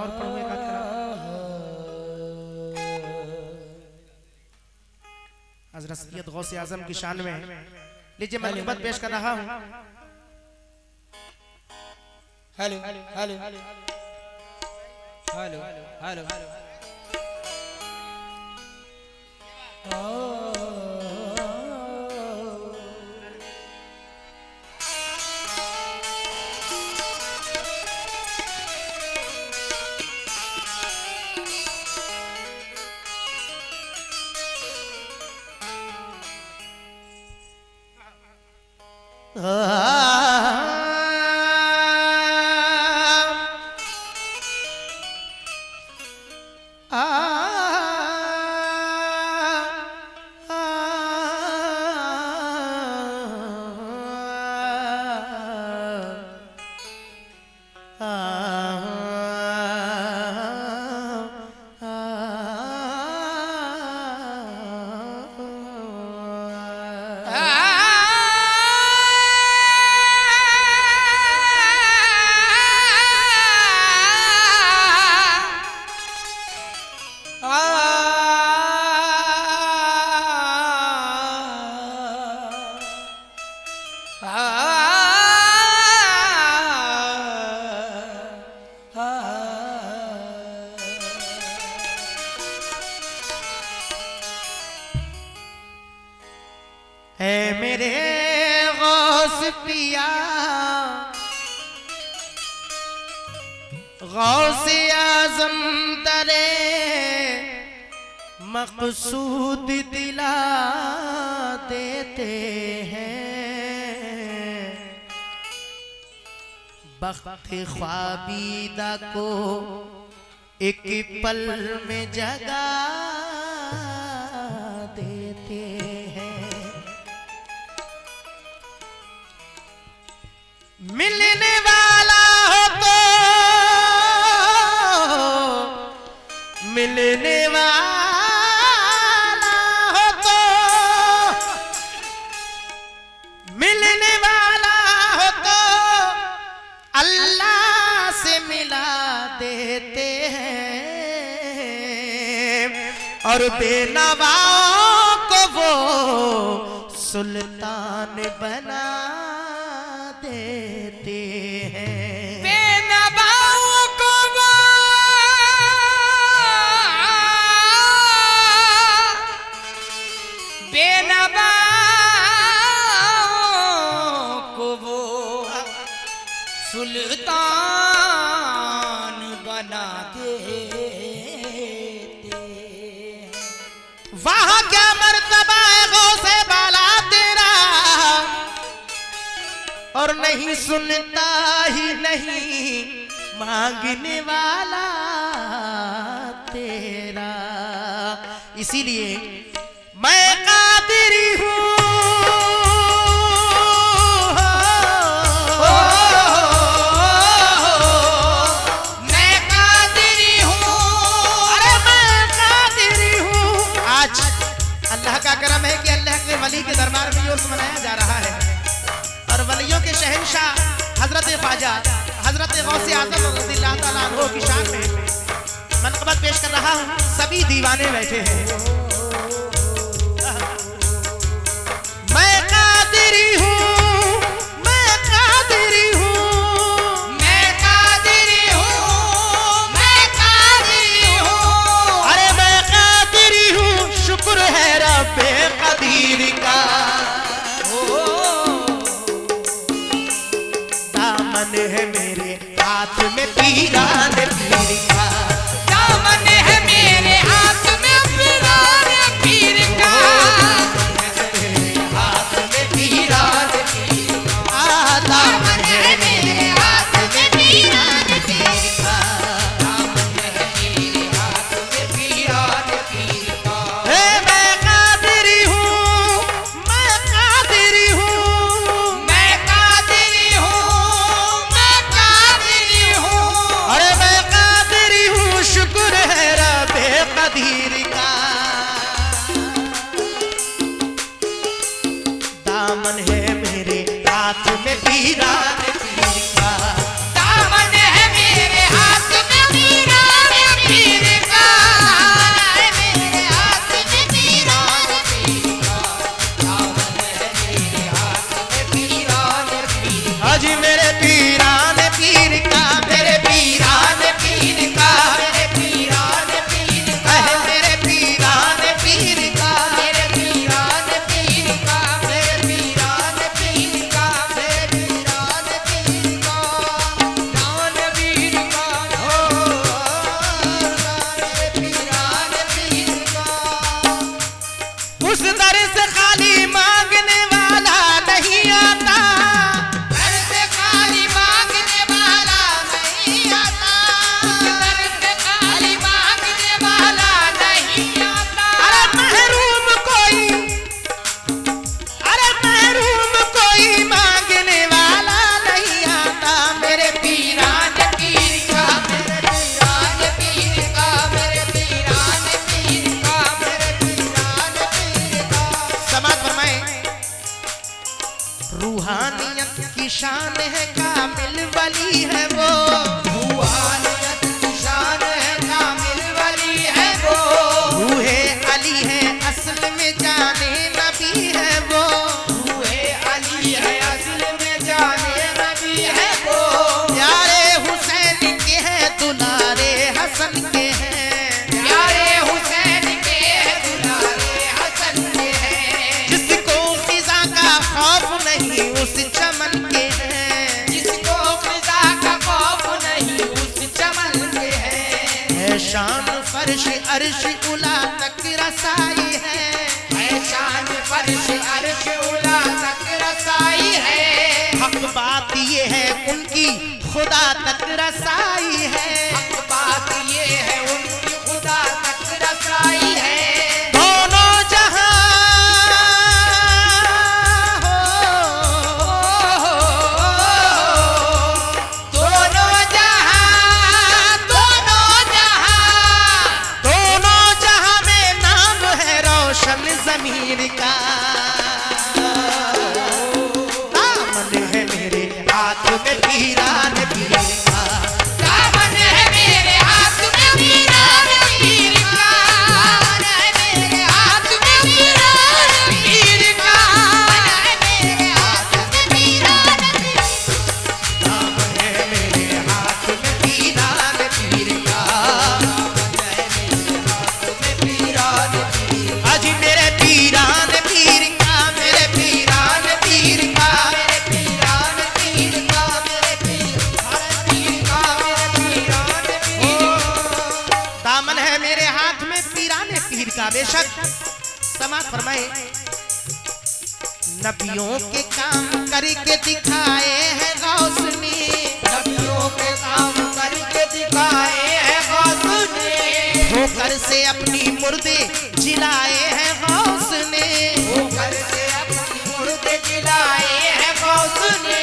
और पढ़ो एक आध हज़रत सैयद गौसे आजम की शान में। लीजिए मैं निस्बत पेश कर रहा हूँ। हेलो हेलो हेलो हेलो है मेरे गौस पिया गौसे आज़म दरे मकसूद दिला देते हैं। बख्त ख्वाबीदा को एक पल में जगा देते हैं। मिलने वाला हो तो मिलने वाला हो तो मिलने वाला हो तो अल्लाह से मिला देते हैं। और बेनवाओं को वो सुल्तान बना देते हैं। बेनवाओं को वो बेनवाओं को वो सुल्तान बना देते हैं। वहाँ क्या मर्तबा है गौसे बाला तेरा, और नहीं सुनता ही नहीं मांगने वाला तेरा। इसीलिए मैं कादिरी हूँ, मैं कादिरी हूँ, अरे मैं कादिरी हूँ। आज अल्लाह का करम है कि अल्लाह के वली के दरबार में उर्स मनाया जा रहा है और वलियों के शहंशाह हजरत ख्वाजा हजरत गौसे आज़म रज़ियल्लाहु ताला अन्हु की शान में मनक़बत पेश कर रहा हूँ। सभी दीवाने बैठे हैं। मैं कादिरी हूँ, मैं कादिरी हूँ, मैं कादिरी हूँ, मैं कादिरी हूँ, अरे मैं कादिरी हूँ। शुक्र है रब्बे कदीर का। दामन है मेरे हाथ में पीरान पीर का। दामन है मेरे हाथ में पीरान पीर का। हाथ में पीरान पीर का। दामन है मेरे हाथ में पीरान पीर का। दामन है मेरे हाथ में पीरान पीर का। मैं कादिरी हूँ, मैं कादिरी हूँ, मैं कादिरी हूँ, मैं कादिरी हूँ, अरे मैं कादिरी हूँ। शुक्र है रब्बे कदीर का। दामन है मेरे हाथ में पीरान पीर का। दामन है मेरे हाथ में पीरान दर्द खाली मांगने वाला नहीं आता। अरे महरूम कोई मांगने वाला नहीं आता। मेरे पीरान पीर का मेरे पीरान पीर का मेरे पीरान पीर का मेरे पीरान पीर का। समाज फरमाए, रूहानियत की शान है, कामिल वली है वो। रूहानियत की शान है, कामिल वली है वो। रूहे अली है, असल में जाने नबी है वो। रूहे अली है, असल में जाने नबी है वो। प्यारे हुसैन के हैं, दुलारे हसन के हैं। प्यारे हुसैन के हैं, दुलारे हसन के हैं। जिसको फिजा का खौफ नहीं उस चमन के हैं। जिसको फिजा का खौफ नहीं उस चमन के हैं। है शान फर्श अर्श उला तक रसाई है। शान फर्श अर्श उला तक रसाई है। हक बात ये है उनकी खुदा तक रसाई है। हक बात ये है उनकी खुदा तक रसाई है। दोनों जहां दोनों जहां में नाम है रोशन ज़मीर का। दामन है मेरे हाथ में पीरान पीर का। दामन है मेरे हाथ में पीरान पीर का। दामन है मेरे हाथ में पीरान पीर का। मेरे हाथ में पीरान दामन है मेरे हाथ में पीरान पीर का। अजी मेरे पीरान पीर का, मेरे पीरान पीर का। मेरे पीरान पीर का मेरे पीरान पीर का मेरे पीरान पीर का। दामन है मेरे हाथ में पीरान पीर का। बेशक समाज फरमाए, नबियों के काम करके दिखाए हैं गौस ने। नबियों के काम करके दिखाए हैं गौस ने। होकर से अपनी मुर्दे जिलाए हैं गौस ने। होकर से अपनी मुर्दे जिलाए हैं गौस ने।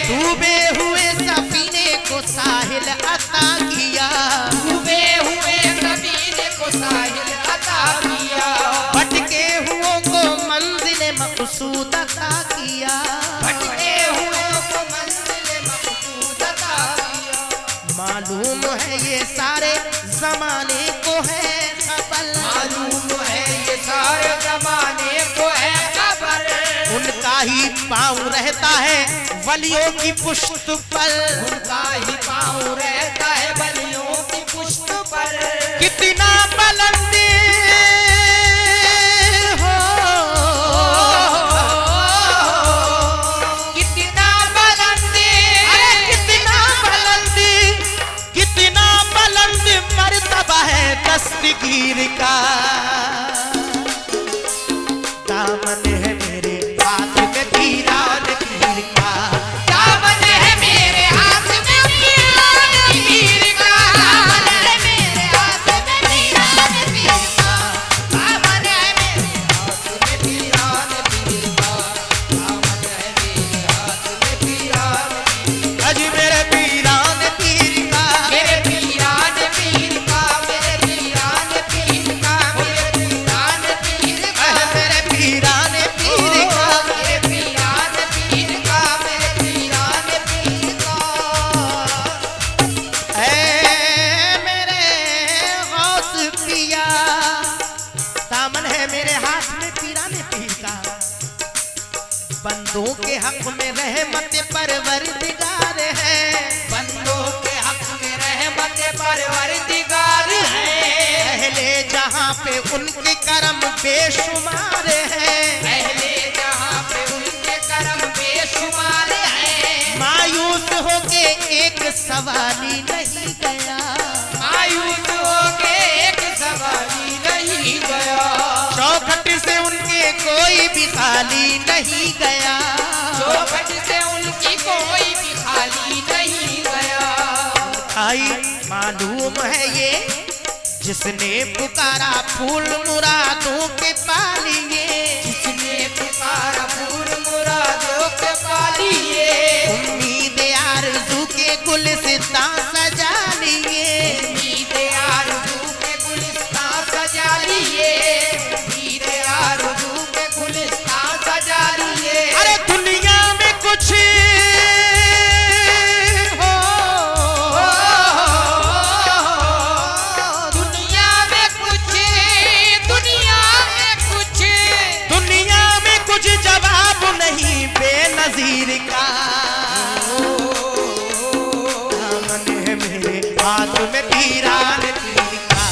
डूबे हुए सफीने को साहिल अता किया। डूबे हुए सफीने को साहिल अता किया। भटके हुओं को मंजिल मकसूद अता किया। भटके हुए को मंजिल मकसूद अता किया। मालूम है ये सारे जमाने को है खबर। मालूम है ये सारे जमाने को है खबर। उनका ही पाँव रहता है वलियों की पुश्त पर। उनका ही पाँव रहता है बलियों की पुश्त पर। कितना बुलंद हो, कितना बुलंद, अरे कितना बुलंद मर्तबा है दस्तगीर का। दामन है मेरे हाथ में पीरान पीर का। दामन है मेरे हाथ में पीरान पीर का। दामन है मेरे हाथ में पीरान पीर का। दामन है मेरे हाथ में पीरान पीर का। दामन है मेरे हाथ में पीरान अजी मेरे पीरान पीर का। मेरे पीरान पीर का मेरे पीरान पीर का मेरे पीरान पीर का मेरे पीरान पीर का। मेरे पीरान पीर का मेरे पीरान पीर का। ऐ मेरे गौस पिया, दामन है मेरे हाथ में पीरान पीर का। बंदों के हक में रहमत परवरदिगार है। बंदों के हक में रहमत परवरदिगार है। पहले जहां पे उनके करम बेशुमार है। पहले जहां पे उनके करम बेशुमार है। मायूस होके एक सवाली नहीं गया। मायूस होके एक सवारी नहीं गया। चौखट से उनके कोई भी खाली नहीं गया। चौखट से उनकी कोई भी खाली नहीं गया। आई मालूम है ये जिसने पुकारा फूल मुरादों के पालिए, जिसने पुकारा फूल मुरादों के पालिए, उम्मीद आरज़ू के गुलिस्तां सजा लिए, उम्मीद आरज़ू के गुलिस्तां सजा लिए, उम्मीद आरज़ू के गुलिस्तां सजा लिए। अरे दुनिया में कुछ बेनज़ीर का दामन है मेरे हाथ में पीरान पीर का,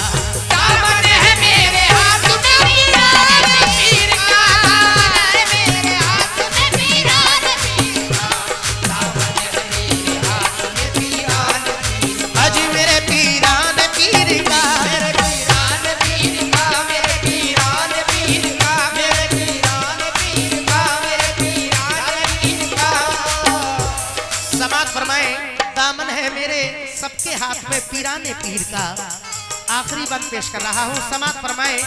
दामन है मेरे हाथ में पीरान पीर का, मेरे हाथ में पीरान पीर का, दामन है मेरे हाथ में पीरान पीर का, अजी मेरे पीरान पीर का, मेरे पीरान पीर का, मेरे पीरान पीर का, मेरे पीरान पीर का, मेरे पीरान पीर का। समात फरमाए दामन है मेरे सबके हाथ में पीराने पीर का। आखिरी बात पेश कर रहा हूं, समात फरमाए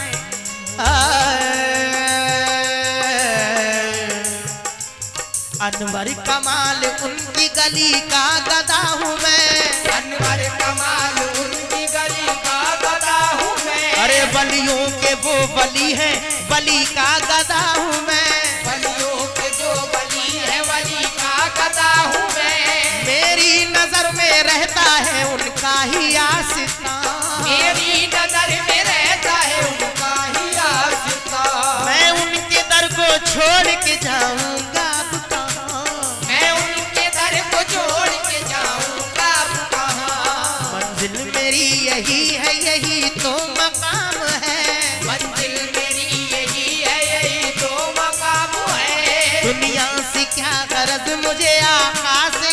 अनवर कमाल उनकी गली का गदा हूं मैं, अनवर कमाल उनकी गली का गदा हूँ मैं, अरे वलियों के वो वली हैं वली का गदा हूं मैं, वलियों के जो वली है वली का गदा हूँ मैं, मेरी नजर में रहता है उनका ही आशिका, मेरी नजर में रहता है उनका ही आशिका, मैं उनके दर को छोड़ के जाऊंगा कहाँ, मैं उनके दर को छोड़ के जाऊंगा कहाँ, मंजिल मेरी यही है यही तो मकाम है, मंजिल मेरी यही है यही तो मकाम है, दुनिया से क्या गरज मुझे आका से